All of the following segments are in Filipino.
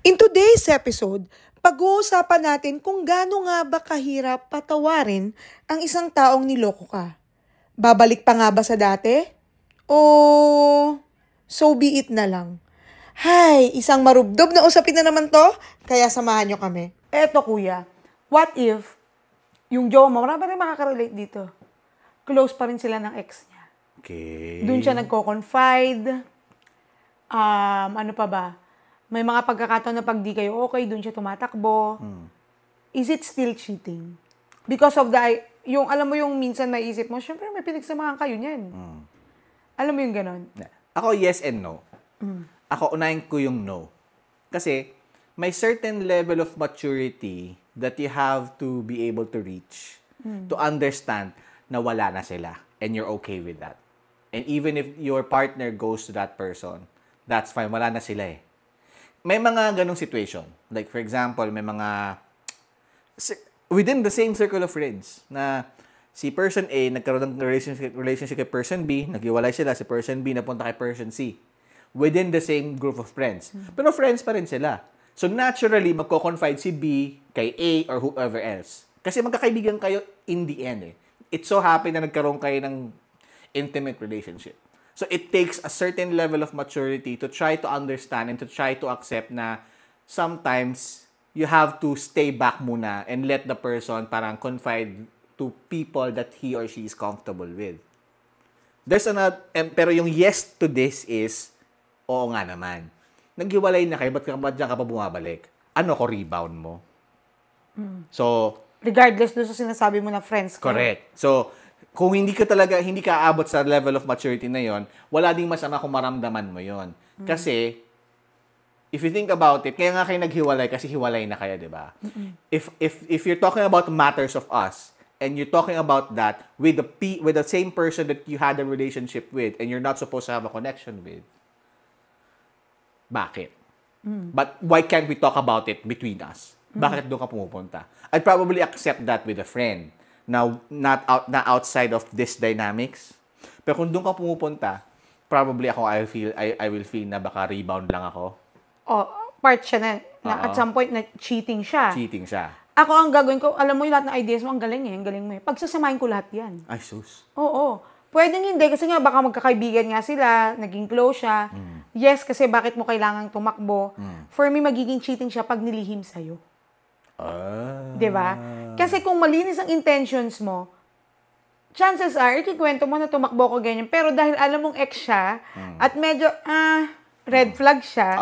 In today's episode, pag-uusapan natin kung gaano nga ba kahirap patawarin ang isang taong niloko ka. Babalik pa nga ba sa dati? O so be it na lang? Hay, isang marubdob na usapin na naman to, kaya samahan nyo kami. Eto kuya, what if yung jowa mo, marami rin makaka-relate dito, close pa rin sila ng ex niya. Okay. Doon siya nagko-confide. Ano pa ba? May mga pagkakataon na pag di kayo okay, doon siya tumatakbo. Is it still cheating? Because of yung alam mo yung minsan naisip mo, syempre may pinagsamahan kayo niyan. Alam mo yung ganon? Ako, yes and no. Ako, unahin ko yung no. Kasi, may certain level of maturity that you have to be able to reach to understand na wala na sila and you're okay with that. And even if your partner goes to that person, that's fine. Wala na sila eh. May mga ganong situation. Like, for example, may mga within the same circle of friends na si person A nagkaroon ng relationship kay person B, naghiwalay sila, si person B napunta kay person C. Within the same group of friends. Pero friends pa rin sila. So, naturally, magko-confide si B kay A or whoever else. Kasi magkakaibigan kayo in the end eh. It so happen na nagkaroon kayo ng intimate relationship. So, it takes a certain level of maturity to try to understand and to try to accept na sometimes you have to stay back muna and let the person parang confide to people that he or she is comfortable with. There's another, pero yung yes to this is, oo nga naman. Naghiwalay na kayo, ba't dyan ka pa bumabalik? Ano ko, rebound mo? So, regardless doon sa sinasabi mo na friends ka. Correct. So, kung hindi ka aabot sa level of maturity na yon, wala ding masama kung maramdaman mo yon. Kasi, if you think about it, kaya nga kayo naghiwalay kasi hiwalay na kayo, di ba? If you're talking about matters of us, and you're talking about that with the same person that you had a relationship with, and you're not supposed to have a connection with, bakit? But why can't we talk about it between us? Bakit doon ka pumupunta? I'd probably accept that with a friend. Now, not outside of this dynamics. Pero kung doon ka pumupunta, probably ako, I will feel na baka rebound lang ako. Oh, part siya na at some point na cheating siya. Cheating siya. Ako ang gagawin ko, alam mo yung lahat ng ideas mo, ang galing mo eh. Pagsasamahin ko lahat yan. Ay, sus. Oo. Pwedeng hindi, kasi nga baka magkakaibigan nga sila, naging close siya. Yes, kasi bakit mo kailangang tumakbo? For me, magiging cheating siya pag nilihim sa'yo. Diba? Kasi kung malinis ang intentions mo, chances are, ikikwento mo na tumakbo ko ganyan. Pero dahil alam mong ex siya, at medyo, red flag siya,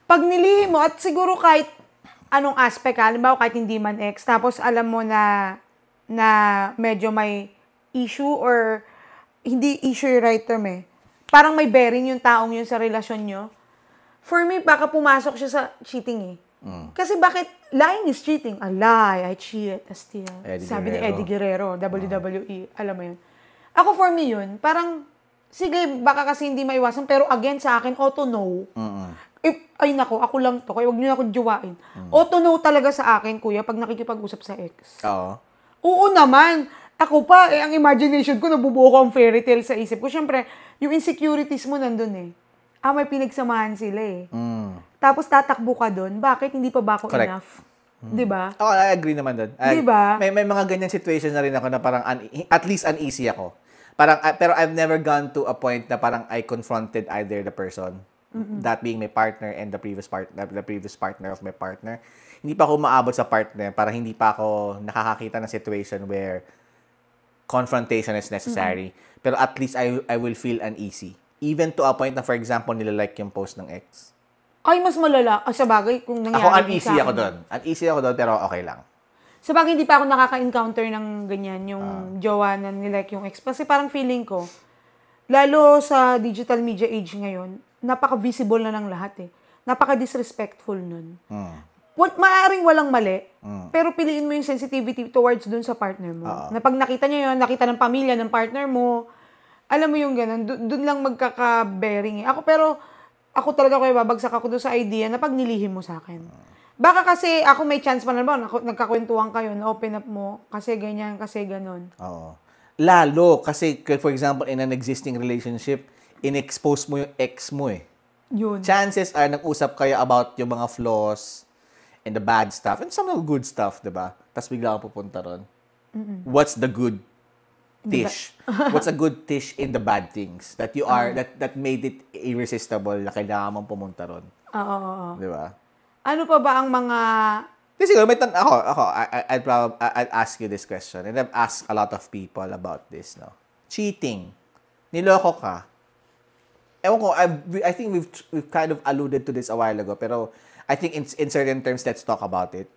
pag nilihim mo, at siguro kahit anong aspect, halimbawa kahit hindi man ex, tapos alam mo na medyo may issue or hindi issue yung right term eh. Parang may bearing yung taong yun sa relasyon nyo. For me, baka pumasok siya sa cheating eh. Kasi bakit lying is cheating? I lie, I cheat, I steal. Sabi ni Eddie Guerrero, WWE, alam mo yun. Ako for me yun, parang, sige, baka kasi hindi maiwasan, pero again sa akin, auto no. Ay nako, ako lang to, kaya huwag niyo na akong jowain. Auto no talaga sa akin, kuya, pag nakikipag-usap sa ex. Oo naman. Ako pa, ang imagination ko, nabubuo ko ang fairy tale sa isip ko. Siyempre, yung insecurities mo nandun eh. May pinagsamahan sila eh. Tapos tatakbo ka doon, bakit hindi pa ba ako enough? Diba? Ako, I agree naman doon. Diba? May mga ganyan situation na rin ako na parang, at least uneasy ako. Parang, pero I've never gone to a point na parang I confronted either the person, that being my partner and the previous partner of my partner. Hindi pa ako umaabot sa partner, parang hindi pa ako nakakakita ng situation where confrontation is necessary. Pero at least I will feel uneasy. Even to a point na, for example, nilalike yung post ng ex. Ay, mas malala. Sa bagay, kung nangyari ako, uneasy ako doon. Uneasy ako doon, pero okay lang. Sa bagay, hindi pa ako nakaka-encounter ng ganyan, yung jowa na nilike yung ex. Kasi parang feeling ko, lalo sa digital media age ngayon, napaka-visible na ng lahat eh. Napaka-disrespectful nun. Maaring walang mali, pero piliin mo yung sensitivity towards dun sa partner mo. Na pag nakita niya yun, nakita ng pamilya, ng partner mo, alam mo yung ganun, dun lang magkaka-bearing eh. Ako talaga kaya babagsak ako doon sa idea na pag nilihim mo sa akin. Baka kasi ako may chance pa naman, nagkakwentuhan kayo, na-open up mo, kasi ganyan, kasi ganun. Oo. Lalo, kasi for example, in an existing relationship, in-expose mo yung ex mo eh. Yun. Chances are, nag-usap kayo about yung mga flaws and the bad stuff and some of the good stuff, diba? Tapos bigla kang pupunta ron. What's the good tish? What's a good tish in the bad things that you are, that made it irresistible na kailangan mong pumunta ron? Oo. Diba? Ano pa ba ang mga... Siguro, I'd ask you this question and I've asked a lot of people about this, no? Cheating. Niloko ka. Ewan ko, I think we've kind of alluded to this a while ago, pero I think in certain terms, let's talk about it.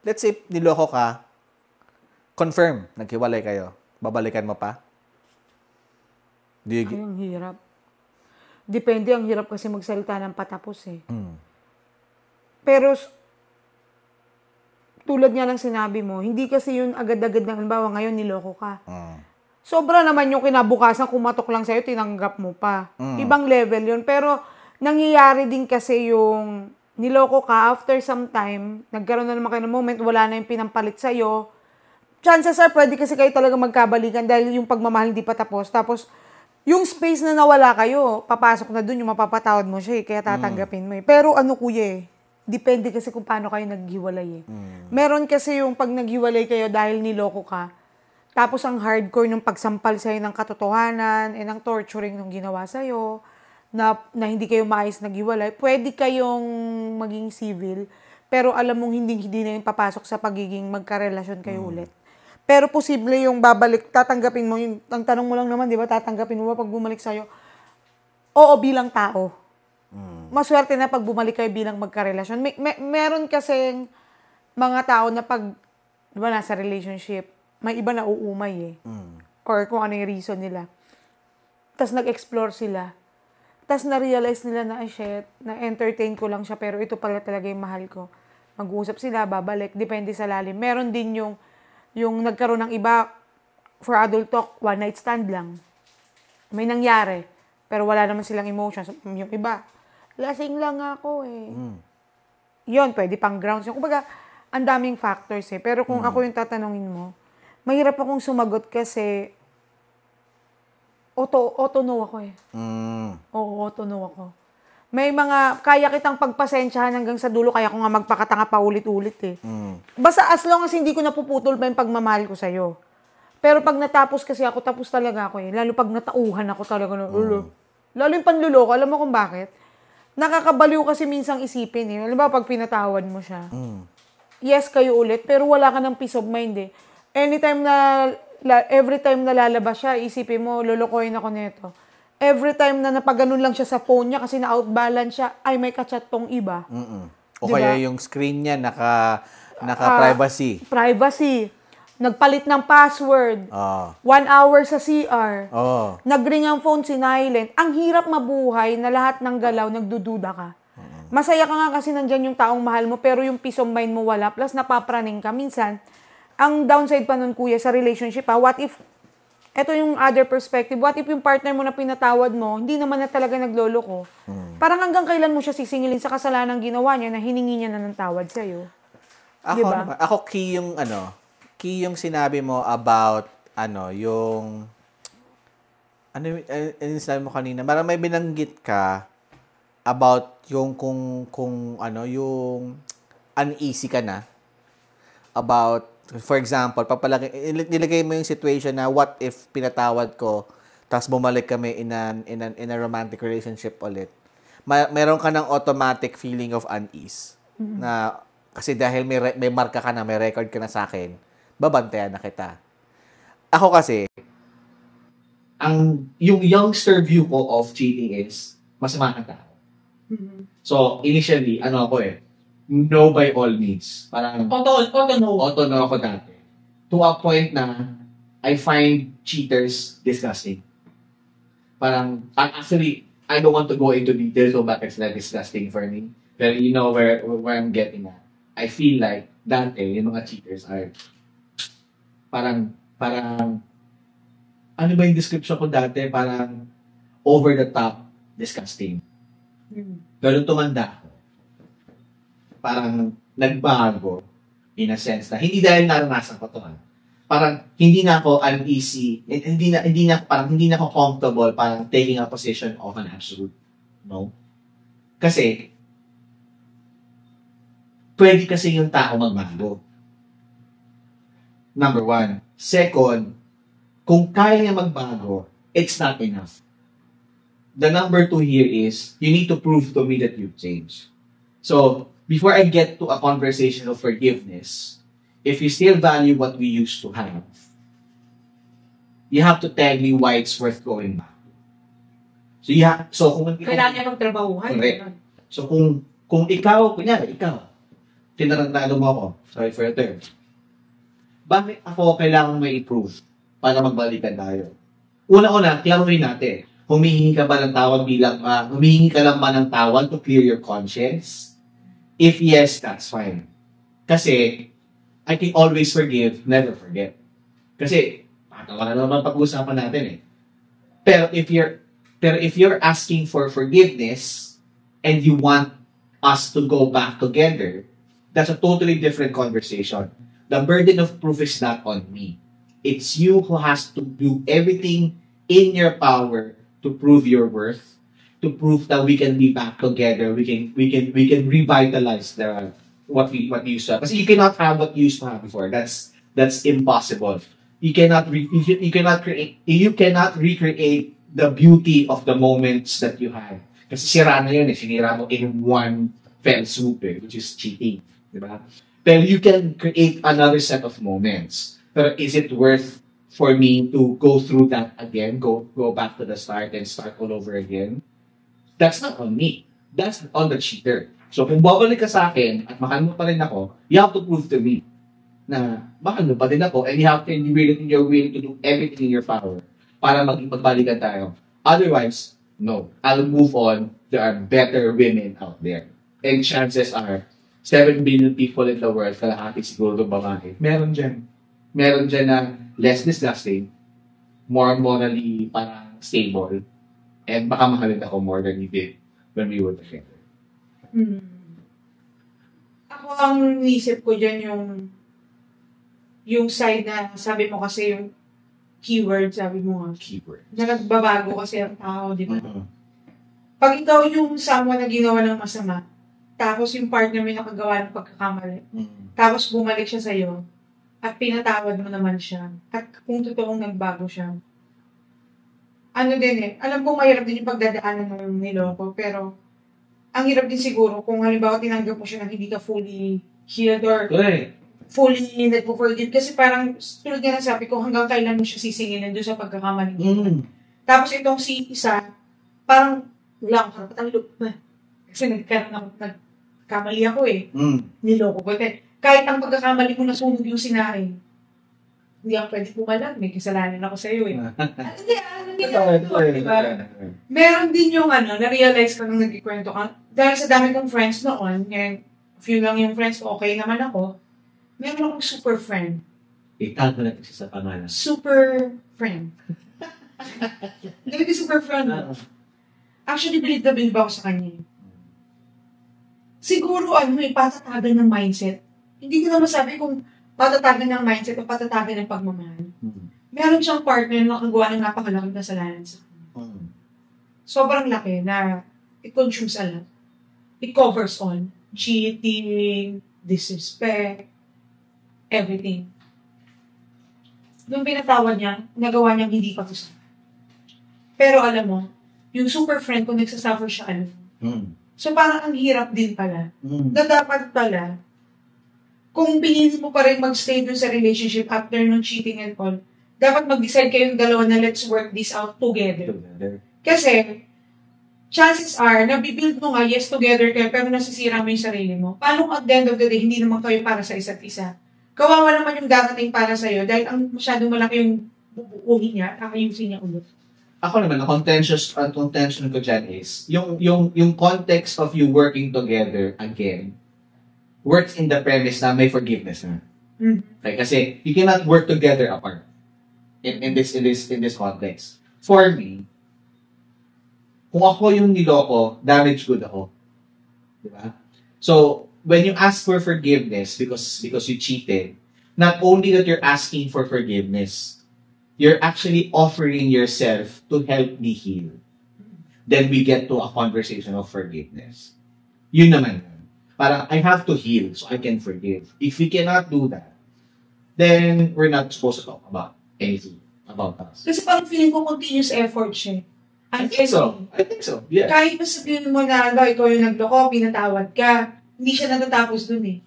Let's say, niloko ka, confirm, naghiwalay kayo, babalikan mo pa? Ay, ang hirap. Depende, ang hirap kasi magsalita ng patapos eh. Pero, tulad nga ng sinabi mo, hindi kasi yun agad-agad na, halimbawa ngayon niloko ka. Sobra naman yung kinabukasan, kumatok lang sa'yo, tinanggap mo pa. Ibang level yun. Pero, nangyayari din kasi yung niloko ka, after some time, nagkaroon na naman kayo ng moment, wala na yung pinampalit sa'yo. Chances are, pwede kasi kayo talaga magkabalikan dahil yung pagmamahal hindi pa tapos. Tapos, yung space na nawala kayo, papasok na dun, yung mapapatawad mo siya kaya tatanggapin mo eh. Pero ano kuya depende kasi kung paano kayo naghiwalay eh. Meron kasi yung pag naghiwalay kayo dahil niloko ka, tapos ang hardcore ng pagsampal sa'yo ng katotohanan, ng torturing nung ginawa sa'yo, na hindi kayo maayos naghiwalay, pwede kayong maging civil, pero alam mong hindi na yung papasok sa pagiging magkarelasyon kayo ulit. Pero posible yung babalik, tatanggapin mo, ang tanong mo lang naman, di ba, tatanggapin mo ba pag bumalik sa'yo? Oo, bilang tao. Maswerte na pag bumalik kayo bilang magkarelasyon. Meron kasing mga tao na pag, di ba, nasa relationship, may iba na uumay eh. Or kung ano yung reason nila. Tapos nag-explore sila. Tapos na-realize nila na, shit, na-entertain ko lang siya, pero ito pala talaga yung mahal ko. Mag-uusap sila, babalik, depende sa lalim. Meron din yung nagkaroon ng iba, for adult talk, one night stand lang. May nangyari, pero wala naman silang emotions. Yung iba, lasing lang ako eh. Yun, pwede pang grounds. Kumbaga, ang daming factors eh. Pero kung ako yung tatanungin mo, mahirap akong sumagot kasi auto-no ako eh. Oo, auto-no ako. May mga, kaya kitang pagpasensyahan hanggang sa dulo, kaya ko nga magpakatanga pa ulit-ulit eh. Basta as long as hindi ko napuputol pa yung pagmamahal ko sa'yo. Pero pag natapos kasi ako, tapos talaga ako eh. Lalo pag natauhan ako talaga. Lalo yung panluloko, alam mo kung bakit? Nakakabaliw kasi minsang isipin eh. Alam ba, pag pinatawad mo siya, yes kayo ulit, pero wala ka ng peace of mind eh. Anytime na, every time na lalabas siya, isipin mo, lolokohin ako nito. Every time na napaganon lang siya sa phone niya kasi na-outbalance siya, ay may kachat tong iba. O diba? Kaya yung screen niya naka-privacy. Privacy. Nagpalit ng password. 1 hour sa CR. Nag-ring ang phone, sinilent. Ang hirap mabuhay na lahat ng galaw, nagdududa ka. Masaya ka nga kasi nandyan yung taong mahal mo, pero yung peace of mind mo wala. Plus, napapraning ka. Minsan, ang downside pa nun, kuya, sa relationship, what if, eto yung other perspective, what if yung partner mo na pinatawad mo, hindi naman na talaga nagloloko. Parang hanggang kailan mo siya sisingilin sa kasalanan ginawa niya na hiningi niya na ng tawad sa'yo. Ako key yung sinabi mo about, yung, sinabi mo kanina, parang may binanggit ka about yung kung yung uneasy ka na about, for example, nilagay mo yung situation na what if pinatawad ko, tapos bumalik kami in a romantic relationship ulit. Meron ka ng automatic feeling of unease. Na, kasi dahil may marka ka na, may record ka na sa akin, babantayan na kita. Ako kasi, yung youngster view ko of cheating is, masama ka tao. So, initially, ako no by all means. Parang, auto no ako dati. To a point na, I find cheaters disgusting. Parang, actually, I don't want to go into details so bakit sila disgusting for me. Pero you know where I'm getting at. I feel like, dati, yung mga cheaters are, parang, ano ba yung description ko dati? Parang, over the top, disgusting. Pero tumanda ako. Parang, nagbago, in a sense na, hindi dahil naranasan ko to, parang, hindi na ako uneasy, hindi na ako comfortable, parang, taking a position of an absolute. No? Kasi, pwede kasi yung tao magbago. Number one. Second, kung kaya niya magbago, it's not enough. The number two here is, you need to prove to me that you've changed. So, before I get to a conversation of forgiveness, if you still value what we used to have, you have to tell me why it's worth going back. So kung Kailangan niya magtrabahuhan. Correct. So kung ikaw, kunyari, tinarantado mo ako, sorry for the term, bakit ako kailangan may improve para magbalikan tayo? Una-una, klaruhin natin, humihingi ka ba ng tawad humihingi ka lang ba ng tawad to clear your conscience? If yes, that's fine. Kasi, I can always forgive, never forget. Kasi, patawa na naman pag-uusapan natin eh. Pero if you're asking for forgiveness and you want us to go back together, that's a totally different conversation. The burden of proof is not on me. It's you who has to do everything in your power to prove your worth, to prove that we can be back together. We can revitalize what we used to have. Because you cannot have what you used to have before. That's impossible. You cannot recreate the beauty of the moments that you had. Kasi sira na yun eh. Sinira mo in one fell swoop eh, which is cheating. Diba? Pero you can create another set of moments. Pero is it worth for me to go through that again? Go back to the start and start all over again? That's not on me. That's on the cheater. So kung babalik ka sa akin at mahal mo pa rin ako, you have to prove to me na mahal mo pa rin ako and you're willing to do everything in your power para magbalikan tayo. Otherwise, no. I'll move on. There are better women out there. And chances are, 7 billion people in the world, kalahati siguro babae. Meron dyan na less disgusting, more morally parang stable, and baka mahalin ako more than you did when we were together. Ako ang nisip ko dyan yung side na sabi mo kasi yung keyword, sabi mo nga. Keyword. Na nagbabago kasi ang tao, di ba? Pag ikaw yung someone na ginawa ng masama, tapos yung partner may nakagawa ng pagkakamali, tapos bumalik siya sa'yo, at pinatawad mo naman siya, at kung totoong nagbago siya. Ano din eh, alam ko mahirap din yung pagdadaanan ng niloko, pero ang hirap din siguro kung halimbawa tinanggap mo siya na hindi ka fully healed or fully nagpo-forgive. Kasi parang, tulad nga sabi ko, hanggang kailan mo siya sisingilin doon sa pagkakamali niya. Tapos itong si isa, parang, wala akong karapatang look na. Kasi nagkamali ako eh. Niloko ko. Kahit ang pagkakamali ko nasunog yung sinahin, hindi ako pwede pumalag. May kasalanan ako sa iyo eh. Meron din yung na-realize ko nung nagkikwento ka. Dahil sa dami kong friends noon, ngayon, few lang yung friends ko, okay naman ako. Meron akong super friend. Itago natin siya sa pangalan. Super friend. Hindi super friend. Actually, believe na believe ako sa kanya. Siguro, patatagan ng mindset. Hindi ko na masabi kung patatagan ng mindset o patatagan ng pagmamahal. Meron siyang partner na nakagawa ng napakalaking kasalanan sa kanya. Sobrang laki na it consumes a lot. It covers all. Cheating, disrespect, everything. Nung pinatawad niya, nagawa niyang hindi pa gusto. Pero alam mo, yung super friend ko nagsasuffer siya, So parang ang hirap din pala. Na dapat pala, kung pinili mo pa rin mag-stay dun sa relationship after nung cheating and all, dapat mag-decide kayong dalawa na let's work this out together. Kasi, chances are, nabibuild mo nga, yes, together kayo, pero nasisira mo yung sarili mo. Paano at the end of the day, hindi naman kayo para sa isa't isa? Kawawa naman yung darating para sa'yo dahil ang masyadong malaki yung bubuuhin niya, kakayusin niya ulit. Ako naman, ang contention ko dyan is, yung context of you working together again, works in the premise na may forgiveness na. Okay, kasi you cannot work together apart in this context. For me, kung ako yung niloko, damage good ako. Diba? So, when you ask for forgiveness because you cheated, not only that you're asking for forgiveness, you're actually offering yourself to help me heal. then we get to a conversation of forgiveness. Yun naman. Parang, I have to heal so I can forgive. If we cannot do that, then we're not supposed to talk about anything about us. Kasi parang feeling ko continuous effort siya. I think so. Yeah. Kahit pa sabihin mo na, ikaw yung nagloko, pinatawad ka, hindi siya natatapos dun eh.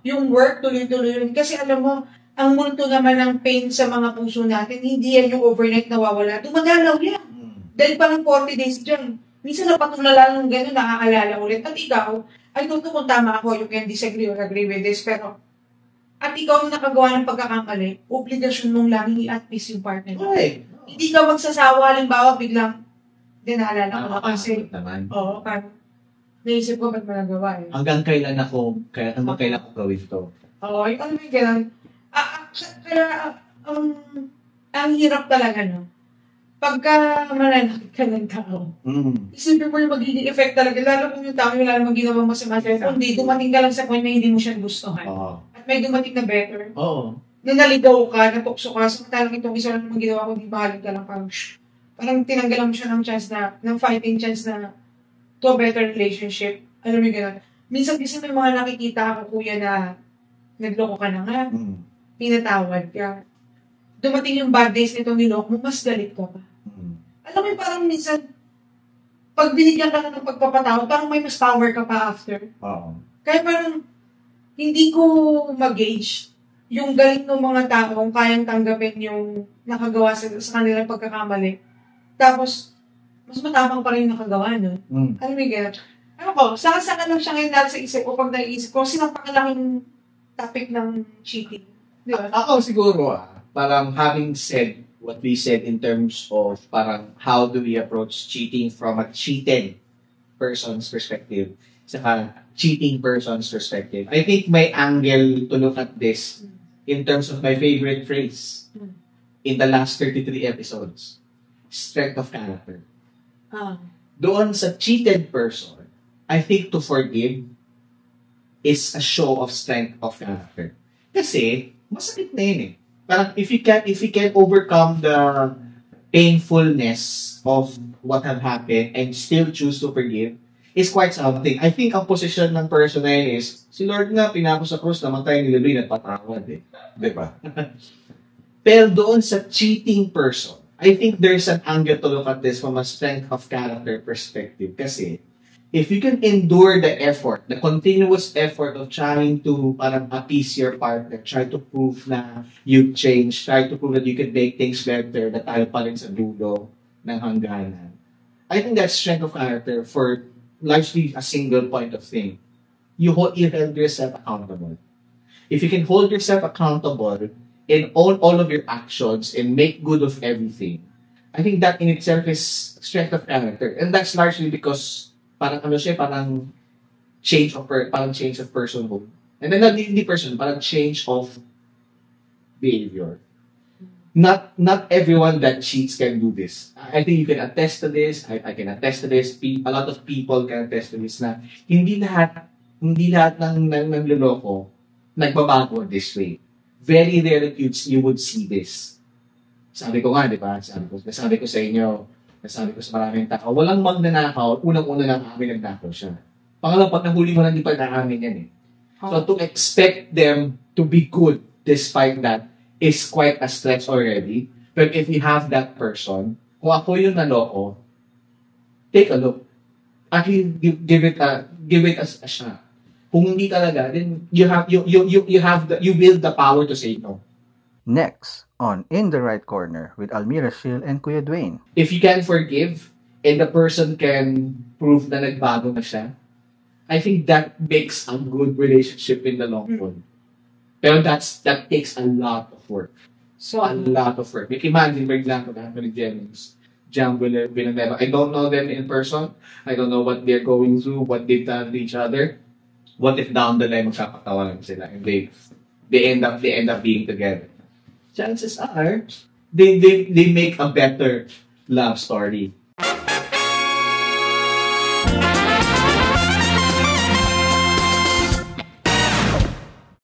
Yung work, tuloy-tuloy yun. Kasi alam mo, ang multo naman ng pain sa mga puso natin, hindi yan yung overnight nawawala. Tumagalaw yan. Dahil parang 40 days dyan. Minsan napatulala ng gano'n, nakaalala ulit. At ikaw, I don't know kung tama ako, you can disagree or agree with this, pero at ikaw ang nakagawa ng pagkakamali, obligasyon mong laging i-at peace yung partner. Okay. Hindi ka magsasawa, halimbawa, biglang, naalala ko na kasi, oo, parang, naisip ko ba't mo nagawa eh. Hanggang kailan ko gawin to? Oo, alam mo yung gano'n. Kaya, ang hirap talaga, no? Pagka mananakit ka ng tao, isipin mo yung magiging effect talaga, lalo kung yung tao yung lalo magiging masama sa'yo, kundi dumating ka lang sa point na hindi mo siya gustuhan. At may dumating na better. Na naligaw ka, natukso ka, samantalang itong isa lang naman ginawa ko, di mahalin ka lang, parang tinanggalan mo siya ng chance na, ng fighting chance na to a better relationship. Alam mo yung gano'n. Minsan kasi may mga nakikita ako, kuya, na nagloko ka na nga, pinatawad ka. Dumating yung bad days nito niloko mo, mas galit ka pa. Alam mo yung parang minsan, pag binigyan ka na ng pagpapatawad, parang may mas power ka pa after. Kaya parang, hindi ko mag-gauge yung galing ng mga taong kayang tanggapin yung nakagawa sa kanilang pagkakamali. Tapos, mas matapang pa rin yung nakagawa nun. Alam mo yung gano'n. Ano ko, saka lang siya ngayon dahil sa isip ko, pag naiisip ko, sinang pakalaking topic ng cheating. Di ba? Ako siguro, parang having said what we said in terms of parang how do we approach cheating from a cheated person's perspective, saka cheating person's perspective. I think my angle to look at this in terms of my favorite phrase in the last 33 episodes, strength of character. Doon sa cheated person, I think to forgive is a show of strength of character. Kasi, masakit na yun eh. Parang if you can overcome the painfulness of what have happened and still choose to forgive, is quite something. I think ang posisyon ng person na yun is, si Lord nga, pinako sa krus, namatay ni Lord at patawad eh. Diba? Pero doon sa cheating person, I think there's an angle to look at this from a strength of character perspective. Kasi, if you can endure the effort, the continuous effort of trying to parang appease your partner, try to prove na you change, try to prove that you can make things better, na tayo pa rin sa dulo ng hangganan. I think that's strength of character for largely a single point of thing. You hold yourself accountable. If you can hold yourself accountable and own all of your actions and make good of everything, I think that in itself is strength of character. And that's largely because parang parang change of personhood. And then hindi person, parang change of behavior. Not everyone that cheats can do this. I think you can attest to this. I can attest to this. A lot of people can attest to this na hindi lahat ng nanloloko nagbabago this way. Very rare that you would see this. Sabi ko nga, di ba? Sabi ko sa inyo, nasabi ko sa maraming tao, walang magnanakaw, unang-una lang amin nagnakaw siya. Pangalawa, pag nahuli mo lang, di pa naamin yan eh. So to expect them to be good despite that is quite a stretch already. But if you have that person, kung ako yung naloko, take a look. Actually, give it a shot. Kung hindi talaga, then you build the power to say no. Next, on In the Right Corner with Almira Shil and Kuya Dwayne. If you can forgive and the person can prove na nagbago na siya, I think that makes a good relationship in the long run. Pero that takes a lot of work. So a lot of work. Like imagine, for example, Anthony Jennings, John Villanueva. I don't know them in person. I don't know what they're going through, what they've done to each other. What if down the line magkakatawanan sila and they end up being together? Chances are they make a better love story.